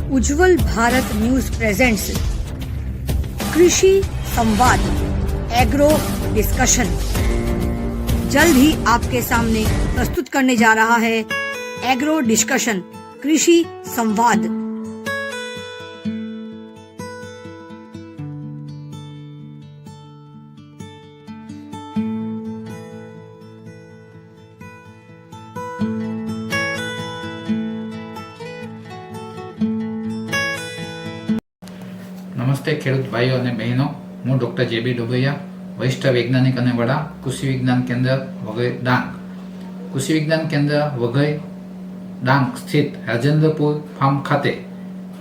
उज्जवल Bharat news presents कृषि संवाद agro discussion जल्द ही आपके सामने प्रस्तुत करने जा रहा है। एग्रो डिस्कशन कृषि संवाद। નમસ્તે ખેડૂત ભાઈઓ અને બહેનો, હું ડૉક્ટર જે.બી. ડોબૈયા, વરિષ્ઠ વૈજ્ઞાનિક અને વડા કૃષિ વિજ્ઞાન કેન્દ્ર વઘઈ ડાંગ. કૃષિ વિજ્ઞાન કેન્દ્ર વઘઈ ડાંગ સ્થિત રાજેન્દ્રપુર ફાર્મ ખાતે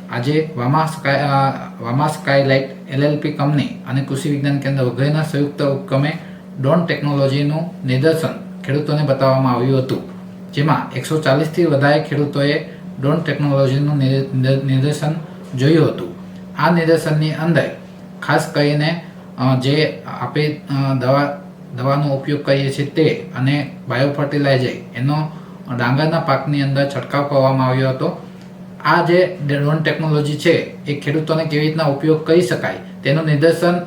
આજે વામા સ્કાયલાઇટ LLP કંપની અને કૃષિ વિજ્ઞાન કેન્દ્ર વઘઈના સંયુક્ત ઉપક્રમે ડ્રોન ટેકનોલોજીનું નિદર્શન ખેડૂતોને બતાવવામાં આવ્યું હતું, જેમાં 140થી વધારે ખેડૂતોએ ડ્રોન ટેકનોલોજીનું નિદર્શન જોયું હતું. આ નિદર્શનની અંદર ખાસ કરીને જે આપણે દવાનો ઉપયોગ કરીએ છીએ તે અને બાયો ફર્ટિલાઇઝર એનો ડાંગરના પાકની અંદર છંટકાવ કરવામાં આવ્યો હતો. આ જે ડ્રોન ટેકનોલોજી છે એ ખેડૂતોને કેવી રીતના ઉપયોગ કરી શકાય તેનું નિદર્શન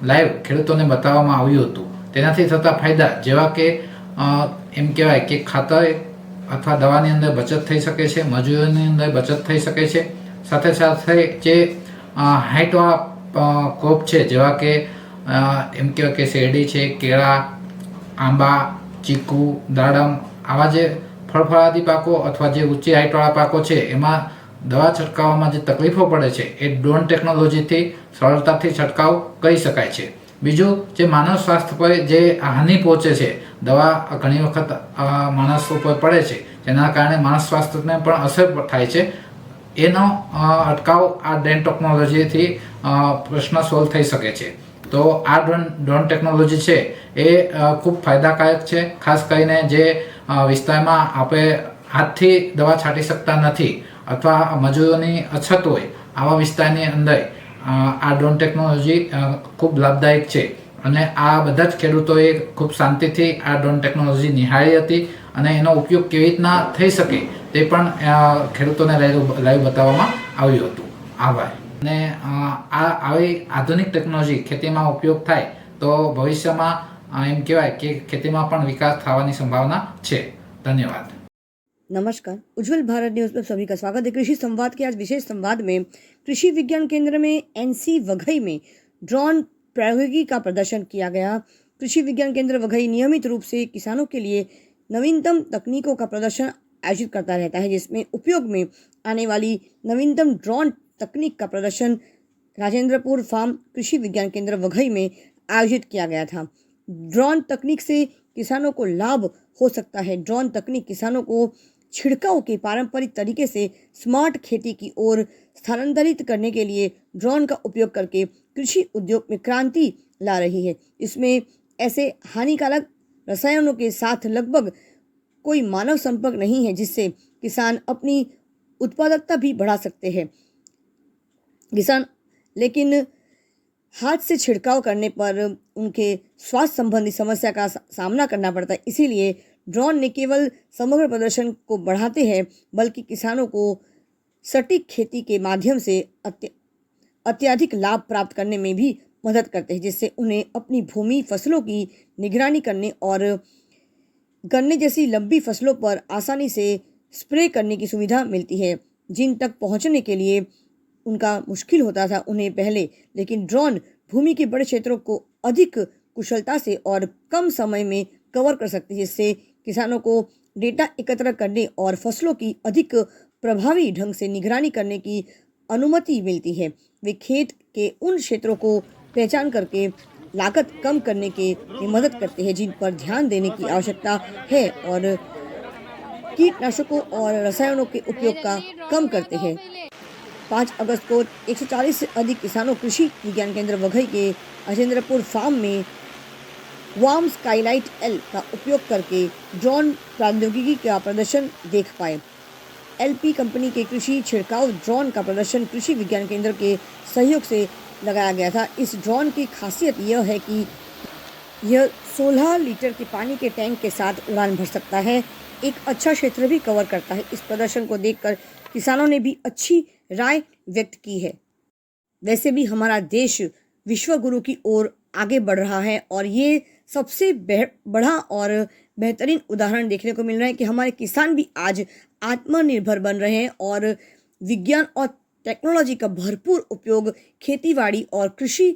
લાઈવ ખેડૂતોને બતાવવામાં આવ્યું હતું. તેનાથી થતા ફાયદા જેવા કે એમ કહેવાય કે ખાતર અથવા દવાની અંદર બચત થઈ શકે છે, મજૂરીની અંદર બચત થઈ શકે છે. સાથે સાથે જે હાઇટવાળા ક્રોપ છે જેવા કે એમ કહેવાય કે શેરડી છે, કેળા, આંબા, ચીકુ, દાડમ, આવા જે ફળફળાદી પાકો અથવા જે ઊંચી હાઇટવાળા પાકો છે એમાં દવા છંટકાવવામાં જે તકલીફો પડે છે એ ડ્રોન ટેકનોલોજીથી સરળતાથી છંટકાવ કરી શકાય છે. બીજું, જે માનવ સ્વાસ્થ્ય પર જે હાનિ પહોંચે છે, દવા ઘણી વખત માણસ ઉપર પડે છે જેના કારણે માણસ સ્વાસ્થ્યને પણ અસર થાય છે. એનો અટકાવ આ ડ્રોન ટેકનોલોજીથી પ્રશ્ન સોલ્વ થઈ શકે છે. તો આ ડ્રોન ટેકનોલોજી છે એ ખૂબ ફાયદાકારક છે. ખાસ કરીને જે વિસ્તારમાં આપણે હાથથી દવા છાંટી શકતા નથી અથવા મજૂરોની અછત હોય આવા વિસ્તારની અંદર આ ડ્રોન ટેકનોલોજી ખૂબ લાભદાયક છે. અને આ બધા જ ખેડૂતોએ ખૂબ શાંતિથી આ ડ્રોન ટેકનોલોજી નિહાળી હતી અને એનો ઉપયોગ કેવી રીતના થઈ શકે તે પણ ખેડૂતોને લાઈવ બતાવવામાં આવ્યું હતું. આભાર. અને આવી આધુનિક ટેકનોલોજી ખેતીમાં ઉપયોગ થાય તો ભવિષ્યમાં એમ કહેવાય કે ખેતીમાં પણ વિકાસ થવાની સંભાવના છે. धन्यवाद. नमस्कार, उज्जवल भारत न्यूज में सभी का स्वागत है। कृषि संवाद के आज विशेष संवाद में कृषि विज्ञान केंद्र में NC वघई में ड्रोन प्रौद्योगिकी का प्रदर्शन किया गया। कृषि विज्ञान केंद्र वघई नियमित रूप से किसानों के लिए नवीनतम तकनीकों का प्रदर्शन आयोजित करता रहता है, जिसमें उपयोग में आने वाली नवीनतम ड्रोन तकनीक का प्रदर्शन राजेंद्रपुर फार्म कृषि विज्ञान केंद्र वघई में आयोजित किया गया था। ड्रोन तकनीक से किसानों को लाभ हो सकता है। ड्रोन तकनीक किसानों को छिड़काव के पारंपरिक तरीके से स्मार्ट खेती की ओर स्थानांतरित करने के लिए ड्रोन का उपयोग करके कृषि उद्योग में क्रांति ला रही है। इसमें ऐसे हानिकारक रसायनों के साथ लगभग कोई मानव संपर्क नहीं है, जिससे किसान अपनी उत्पादकता भी बढ़ा सकते हैं। लेकिन हाथ से छिड़काव करने पर उनके स्वास्थ्य संबंधी समस्या का सामना करना पड़ता है। इसीलिए ड्रोन न केवल समग्र प्रदर्शन को बढ़ाते हैं, बल्कि किसानों को सटीक खेती के माध्यम से अत्यधिक लाभ प्राप्त करने में भी मदद करते हैं, जिससे उन्हें अपनी भूमि फसलों की निगरानी करने और गन्ने जैसी लंबी फसलों पर आसानी से स्प्रे करने की सुविधा मिलती है, जिन तक पहुंचने के लिए उनका मुश्किल होता था उन्हें पहले। लेकिन ड्रोन भूमि के बड़े क्षेत्रों को अधिक कुशलता से और कम समय में कवर कर सकते हैं, जिससे किसानों को डेटा एकत्र करने और फसलों की अधिक प्रभावी ढंग से निगरानी करने की अनुमति मिलती है। वे खेत के उन क्षेत्रों को पहचान करके लागत कम करने के में मदद करते हैं जिन पर ध्यान देने की आवश्यकता है, और कीटनाशकों और रसायनों के उपयोग का कम करते हैं। 5 अगस्त को 140 से अधिक किसानों कृषि विज्ञान केंद्र वघई के राजेंद्रपुर फार्म में वाम स्काईलाइट L का उपयोग करके ड्रोन प्रौद्योगिकी का प्रदर्शन देख पाए। LP कंपनी के कृषि छिड़काव ड्रोन का प्रदर्शन कृषि विज्ञान केंद्र के सहयोग से लगाया गया था। इस ड्रोन की खासियत यह है कि यह 16 लीटर के पानी के टैंक के साथ उड़ान भर सकता है, एक अच्छा क्षेत्र भी कवर करता है। इस प्रदर्शन को देखकर किसानों ने भी अच्छी राय व्यक्त की है। वैसे भी हमारा देश विश्व गुरु की ओर आगे बढ़ रहा है और ये सबसे बड़ा और बेहतरीन उदाहरण देखने को मिल रहा है कि हमारे किसान भी आज आत्मनिर्भर बन रहे हैं और विज्ञान और टेक्नोलॉजी का भरपूर उपयोग खेतीबाड़ी और कृषि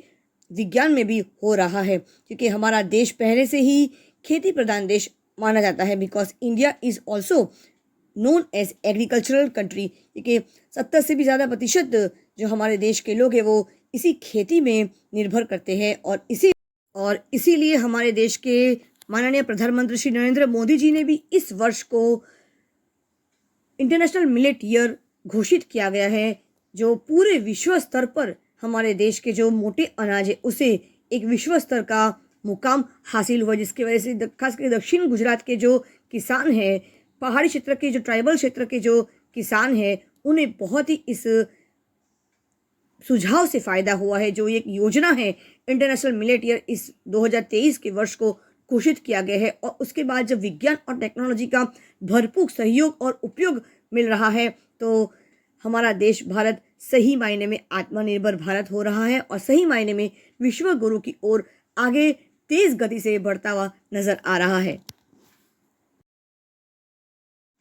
विज्ञान में भी हो रहा है, क्योंकि हमारा देश पहले से ही खेती प्रधान देश माना जाता है। Because India is also known as agricultural country, क्योंकि 70 से भी ज़्यादा प्रतिशत जो हमारे देश के लोग हैं वो इसी खेती में निर्भर करते हैं और इसीलिए हमारे देश के माननीय प्रधानमंत्री श्री नरेंद्र मोदी जी ने भी इस वर्ष को इंटरनेशनल मिलेट ईयर घोषित किया गया है, जो पूरे विश्व स्तर पर हमारे देश के जो मोटे अनाज है उसे एक विश्व स्तर का मुकाम हासिल हुआ, जिसकी वजह से खासकर दक्षिण गुजरात के जो किसान हैं, पहाड़ी क्षेत्र के जो ट्राइबल क्षेत्र के जो किसान हैं, उन्हें बहुत ही इस सुझाव से फ़ायदा हुआ है। जो एक योजना है इंटरनेशनल मिलेट ईयर इस 2023 के वर्ष को घोषित किया गया है और उसके बाद जब विज्ञान और टेक्नोलॉजी का भरपूर सहयोग और उपयोग मिल रहा है तो हमारा देश भारत सही मायने में आत्मनिर्भर भारत हो रहा है और सही मायने में विश्व गुरु की ओर आगे तेज गति से बढ़ता हुआ नजर आ रहा है।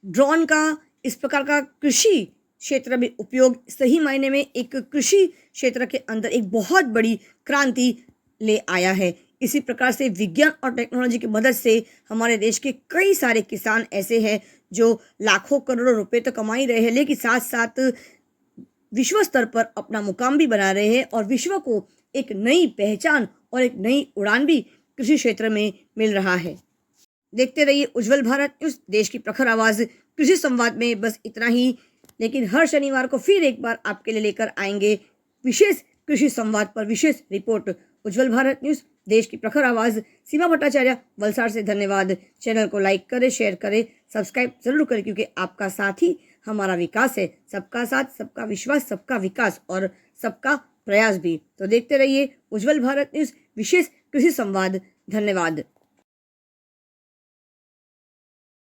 ड्रोन का इस प्रकार का कृषि क्षेत्र में उपयोग सही मायने में एक कृषि क्षेत्र के अंदर एक बहुत बड़ी क्रांति ले आया है। इसी प्रकार से विज्ञान और टेक्नोलॉजी की मदद से हमारे देश के कई सारे किसान ऐसे हैं जो लाखों करोड़ों रुपए तो कमा ही रहे हैं, लेकिन साथ साथ विश्व स्तर पर अपना मुकाम भी बना रहे हैं और विश्व को एक नई पहचान और एक नई उड़ान भी कृषि क्षेत्र में मिल रहा है। देखते रहिए उज्जवल भारत न्यूज़, देश की प्रखर आवाज़ कृषि संवाद में बस इतना ही, लेकिन हर शनिवार को फिर एक बार आपके लिए लेकर आएंगे विशेष कृषि संवाद पर विशेष रिपोर्ट। उज्जवल भारत न्यूज़, देश की प्रखर आवाज़। सीमा भट्टाचार्य, वलसाड़ से धन्यवाद। चैनल को लाइक करें, शेयर करें, सब्सक्राइब जरूर करें, क्योंकि आपका साथ ही हमारा विकास है। सबका साथ, सबका विश्वास, सबका विकास और सबका प्रयास भी। तो देखते रहिए उज्जवल भारत न्यूज़, विशेष कृषि संवाद। धन्यवाद।